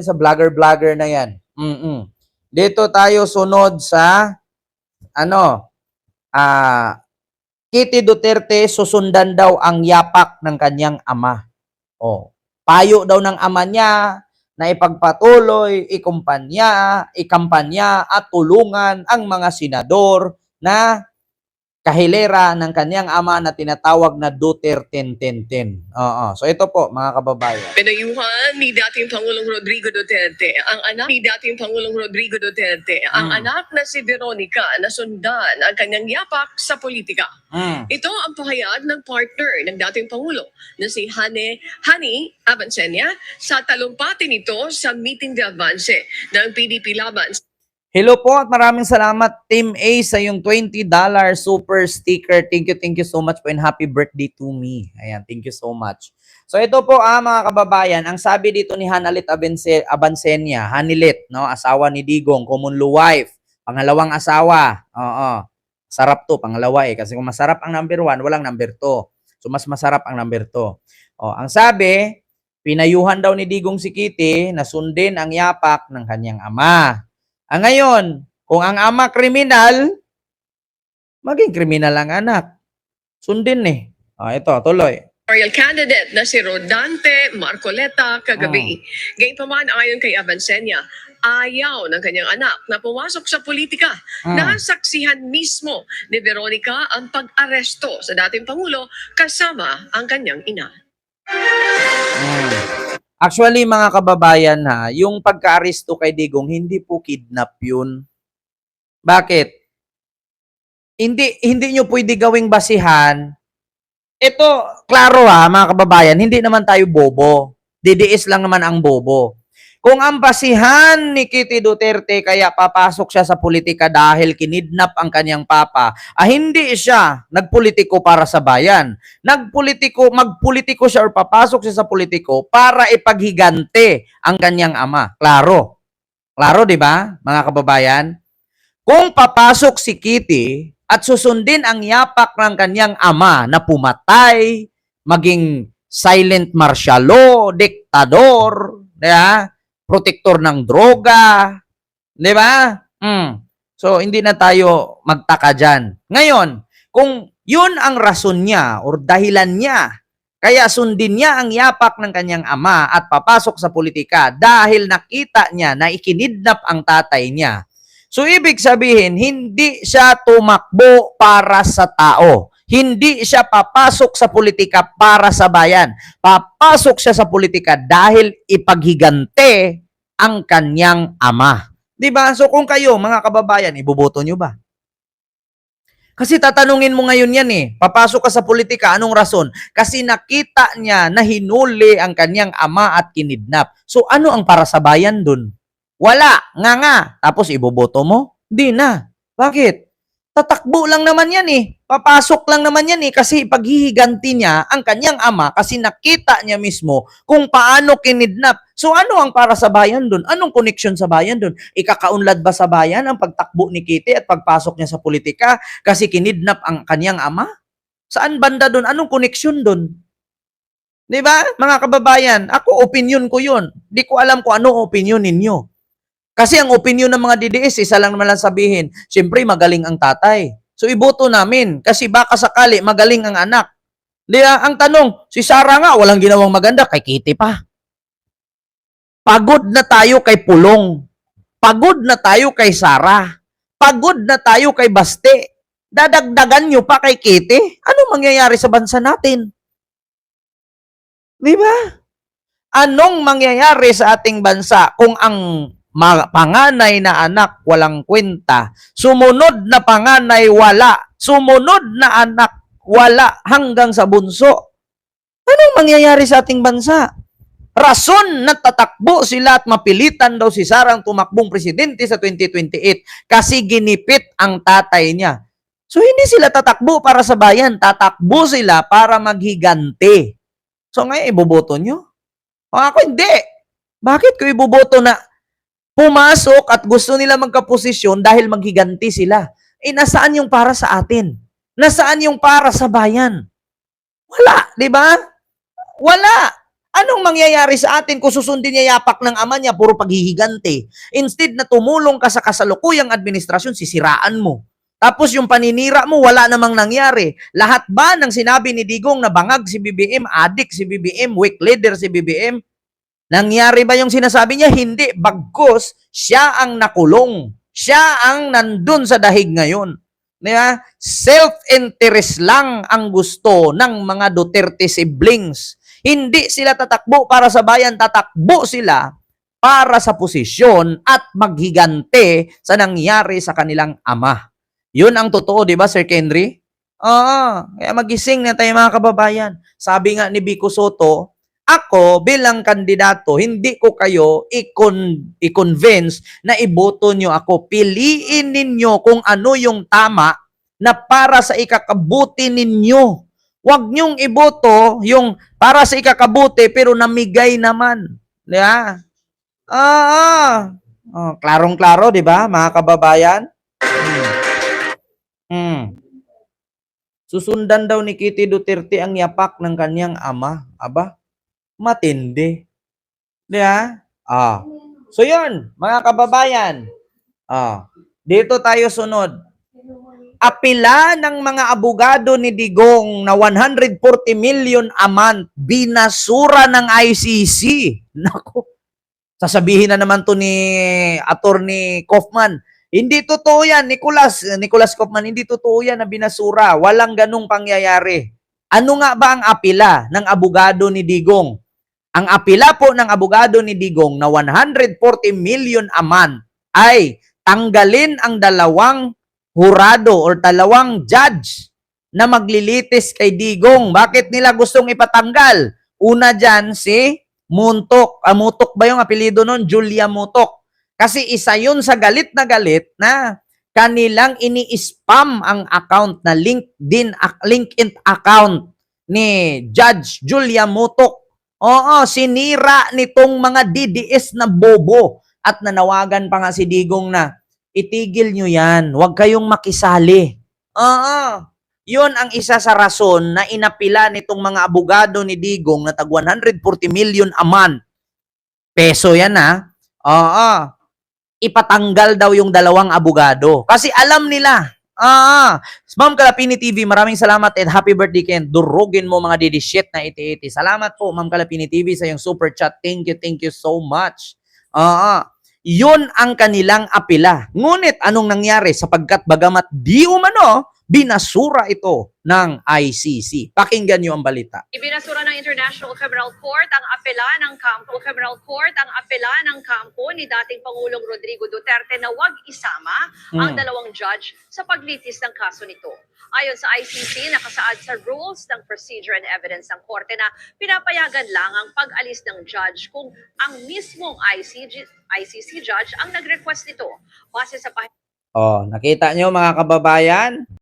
sa vlogger-vlogger na yan. Dito tayo sunod sa Kitty Duterte susundan daw ang yapak ng kanyang ama. Payo daw ng ama niya na ipagpatuloy, ikampanya at tulungan ang mga senador na kahilera ng kanyang ama na tinatawag na Duterte-ten-ten-ten. So ito po, mga kababayan. Pinayuhan ni dating Pangulong Rodrigo Duterte ang anak ni dating Pangulong Rodrigo Duterte, ang anak na si Veronica na sundan ang kanyang yapak sa politika. Ito ang pahayag ng partner ng dating Pangulo na si Hani Abancenia sa talumpati nito sa meeting de avance ng PDP laban. Hello po at maraming salamat Team A sa yung $20 super sticker. Thank you so much po and happy birthday to me. Ayan, thank you so much. So ito po mga kababayan, ang sabi dito ni Hanilet Abancenia, Hanilet, no, asawa ni Digong, common law wife, pangalawang asawa. Sarap to, pangalawa kasi kung masarap ang number 1, walang number 2. So mas masarap ang number 2. Ang sabi, pinayuhan daw ni Digong si Kitty na sundin ang yapak ng kanyang ama. Ngayon, kung ang ama kriminal, maging kriminal ang anak. Sundin ito, tuloy. Royal candidate na si Rodante Marcoleta kagabi. Gayunpaman ayon kay Abancenia, ayaw ng kanyang anak na pumasok sa politika. Nasaksihan mismo ni Veronica ang pag-aresto sa dating Pangulo kasama ang kanyang ina. Actually, mga kababayan yung pagka-aresto kay Digong, hindi po kidnap yun. Bakit? Hindi nyo pwede gawing basihan. Ito, klaro mga kababayan, hindi naman tayo bobo. DDS lang naman ang bobo. Kung ang basihan ni Kitty Duterte kaya papasok siya sa politika dahil kinidnap ang kanyang papa, hindi siya nagpolitiko para sa bayan. Magpolitiko siya or papasok siya sa politiko para ipaghigante ang kanyang ama. Klaro. Klaro, di ba, mga kababayan? Kung papasok si Kitty at susundin ang yapak ng kanyang ama na pumatay, maging silent martial law, diktador, protektor ng droga, di ba? So, hindi na tayo magtaka dyan. Ngayon, kung yun ang rason niya or dahilan niya, kaya sundin niya ang yapak ng kanyang ama at papasok sa politika dahil nakita niya na ikinidnap ang tatay niya. So, ibig sabihin, hindi siya tumakbo para sa tao. Hindi siya papasok sa politika para sa bayan. Papasok siya sa politika dahil ipaghigante ang kanyang ama. Diba? So kung kayo, mga kababayan, iboboto nyo ba? Kasi tatanungin mo ngayon yan papasok ka sa politika, anong rason? Kasi nakita niya na hinuli ang kanyang ama at kinidnap. So ano ang para sa bayan dun? Wala, nga. Tapos iboboto mo? Di na. Bakit? Tatakbo lang naman yan Papasok lang naman yan kasi paghihiganti niya ang kanyang ama kasi nakita niya mismo kung paano kinidnap. So ano ang para sa bayan dun? Anong connection sa bayan dun? Ikakaunlad ba sa bayan ang pagtakbo ni Kitty at pagpasok niya sa politika kasi kinidnap ang kanyang ama? Saan banda dun? Anong connection dun? Di ba, mga kababayan? Ako, opinion ko yun. Di ko alam kung ano opinion ninyo. Kasi ang opinion ng mga DDS, isa lang naman lang sabihin, siyempre magaling ang tatay. So iboto namin kasi baka sakali magaling ang anak. Ang tanong, si Sarah nga walang ginawang maganda, kay Kitty pa. Pagod na tayo kay Pulong. Pagod na tayo kay Sarah. Pagod na tayo kay Baste. Dadagdagan nyo pa kay Kitty? Ano mangyayari sa bansa natin? Di ba? Anong mangyayari sa ating bansa kung ang panganay na anak walang kwenta, sumunod na panganay wala, sumunod na anak wala hanggang sa bunso? Anong mangyayari sa ating bansa? Rason na tatakbo sila at mapilitan daw si Sarang tumakbong presidente sa 2028 kasi ginipit ang tatay niya. So hindi sila tatakbo para sa bayan, tatakbo sila para maghigante. So ngayon iboboto nyo? Ako hindi. Bakit ko iboboto na pumasok at gusto nila magkaposisyon dahil maghiganti sila? Nasaan yung para sa atin? Nasaan yung para sa bayan? Wala, di ba? Wala. Anong mangyayari sa atin kung susundin niya yapak ng ama niya, puro paghihigante? Instead na tumulong ka sa kasalukuyang administrasyon, sisiraan mo. Tapos yung paninira mo, wala namang nangyari. Lahat ba ng sinabi ni Digong na bangag si BBM, adik si BBM, weak leader si BBM, nangyari ba yung sinasabi niya? Hindi. Bagkus, siya ang nakulong. Siya ang nandun sa dahig ngayon. Diba? Self-interest lang ang gusto ng mga Duterte siblings. Hindi sila tatakbo para sa bayan, tatakbo sila para sa posisyon at maghigante sa nangyari sa kanilang ama. Yun ang totoo, di ba, Sir Kendry? Oo. Kaya magising na tayo mga kababayan. Sabi nga ni Vico Soto, ako bilang kandidato, hindi ko kayo i-convince na iboto nyo ako. Piliin ninyo kung ano yung tama na para sa ikakabuti ninyo. Huwag nyong iboto yung para sa ikakabuti pero namigay naman. Di ba? Klarong-klaro, di ba, mga kababayan? Susundan daw ni Kitty Duterte ang yapak ng kanyang ama. Aba, matindi. Di ba? So yun, mga kababayan. Dito tayo sunod. Apila ng mga abogado ni Digong na 140 million a month binasura ng ICC. Naku, sasabihin na naman to ni Attorney Kaufman. Hindi totoo yan, Nicolas Kaufman, hindi totoo yan na binasura. Walang ganung pangyayari. Ano nga ba ang apila ng abogado ni Digong? Ang apila po ng abogado ni Digong na 140 million a month ay tanggalin ang dalawang hurado or dalawang judge na maglilitis kay Digong. Bakit nila gustong ipatanggal? Una dyan si Muntok. Mutok ba yung apelido nun? Julia Mutok. Kasi isa yun sa galit na kanilang ini-spam ang account na LinkedIn account ni Judge Julia Mutok. Oo, sinira nitong mga DDS na bobo at nanawagan pa nga si Digong na itigil nyo yan, huwag kayong makisali. Yun ang isa sa rason na inapila nitong mga abogado ni Digong na tag 140 million a month. Peso yan ipatanggal daw yung dalawang abogado. Kasi alam nila. Ma'am Kalapini TV, maraming salamat and happy birthday Ken. Durugin mo mga didishit na iti-iti. Salamat po Ma'am Kalapini TV sa yung super chat. Thank you so much. Yun ang kanilang apila. Ngunit anong nangyari sapagkat bagamat di umano, binasura ito ng ICC. Pakinggan niyo ang balita. Ibinasura ng International Criminal Court ang apela ng kampo ni dating Pangulong Rodrigo Duterte na wag isama ang dalawang judge sa paglitis ng kaso nito. Ayon sa ICC, nakasaad sa Rules ng Procedure and Evidence ng Korte na pinapayagan lang ang pag-alis ng judge kung ang mismong ICC judge ang nag-request nito. Base sa nakita nyo mga kababayan?